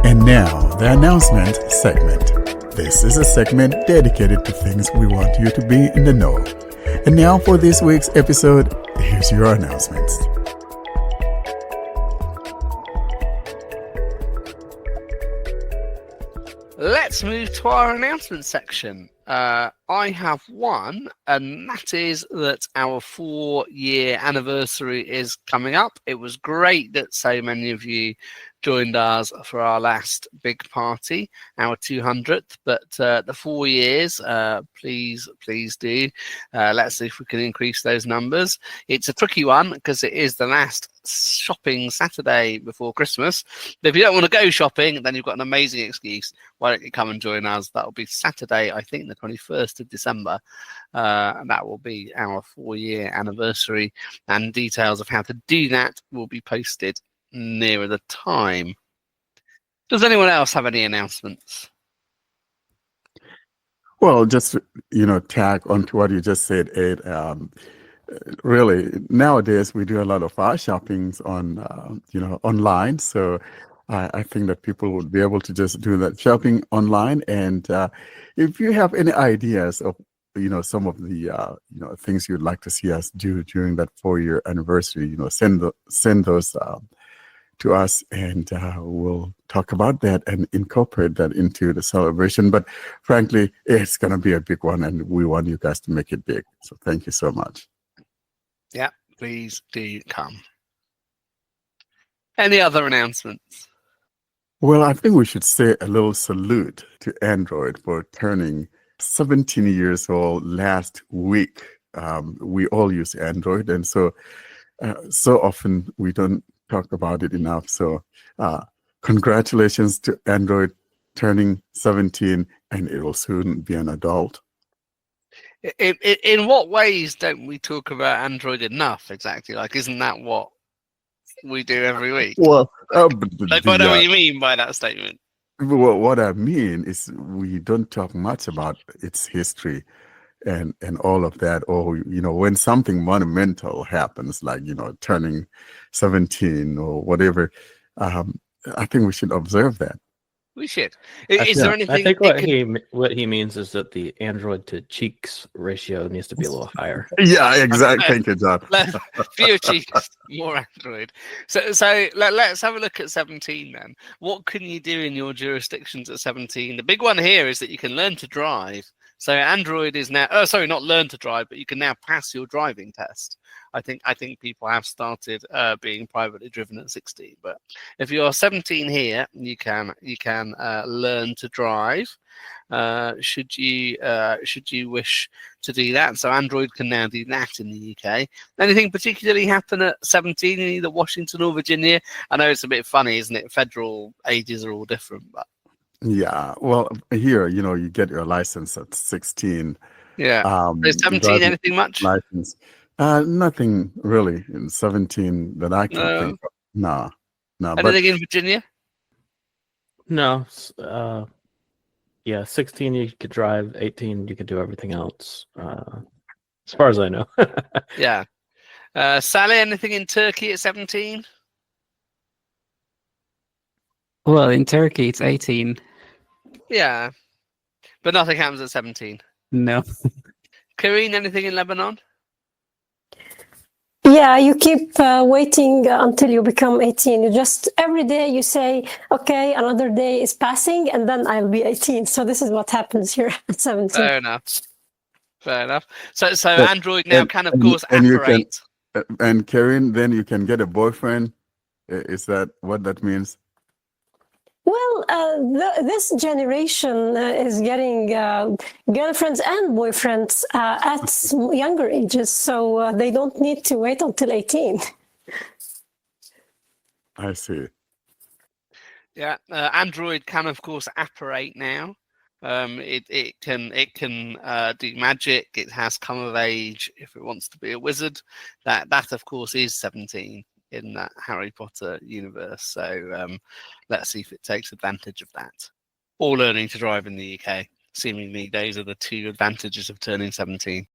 And now, the announcement segment. This is a segment dedicated to things we want you to be in the know. And now for this week's episode, here's your announcements. Let's move to our announcement section. I have one, and that is that our 4-year anniversary is coming up. It was great that so many of you joined us for our last big party, our 200th, but the 4 years, please do. Let's see if we can increase those numbers. It's a tricky one because it is the last shopping Saturday before Christmas. But if you don't want to go shopping, then you've got an amazing excuse. Why don't you come and join us? That'll be Saturday, I think the 21st of December. And that will be our 4-year anniversary, and details of how to do that will be posted nearer the time. Does anyone else have any announcements? Well, just, tag onto what you just said, Ed. Really, nowadays we do a lot of our shoppings on, online. So I think that people would be able to just do that shopping online. And if you have any ideas of, some of the, things you'd like to see us do during that 4-year anniversary, send those to us, and we'll talk about that and incorporate that into the celebration. But frankly, it's going to be a big one, and we want you guys to make it big. So thank you so much. Yeah, please do come. Any other announcements? Well, I think we should say a little salute to Android for turning 17 years old last week. We all use Android, and so often we don't talk about it enough. So congratulations to Android turning 17, and it will soon be an adult. In what ways don't we talk about Android enough, exactly? Like, isn't that what we do every week? Well, I know what you mean by that statement. Well, what I mean is we don't talk much about its history and all of that. Or, when something monumental happens, like, turning 17 or whatever, I think we should observe that. We should. Is there anything? I think what he means is that the Android to cheeks ratio needs to be a little higher. Yeah, exactly. Thank you, John. Fewer cheeks, more Android. So let's have a look at 17 then. What can you do in your jurisdictions at 17? The big one here is that you can learn to drive. So Android is now, not learn to drive, but you can now pass your driving test. I think people have started being privately driven at 16. But if you're 17 here, you can learn to drive. Should you wish to do that? So Android can now do that in the UK. Anything particularly happen at 17 in either Washington or Virginia? I know it's a bit funny, isn't it? Federal ages are all different, but. Yeah, well, here, you get your license at 16. Yeah. Is 17 anything much? License. Nothing really in 17 that I can think of. No. Anything in Virginia? No. 16 you could drive, 18 you could do everything else. As far as I know. Yeah. Sally, anything in Turkey at 17? Well, in Turkey, it's 18. Yeah. But nothing happens at 17. No. Karine, anything in Lebanon? Yeah, you keep waiting until you become 18. You just, every day you say, okay, another day is passing, and then I'll be 18. So this is what happens here at 17. Fair enough. So Android now can, of course, operate. And Karine, then you can get a boyfriend. Is that what that means? Well, this generation is getting girlfriends and boyfriends at younger ages, so they don't need to wait until 18. I see. Yeah, Android can, of course, apparate now. It can do magic. It has come of age if it wants to be a wizard. That of course is 17 in that Harry Potter universe. So let's see if it takes advantage of that. Or learning to drive in the UK. Seemingly those are the two advantages of turning 17.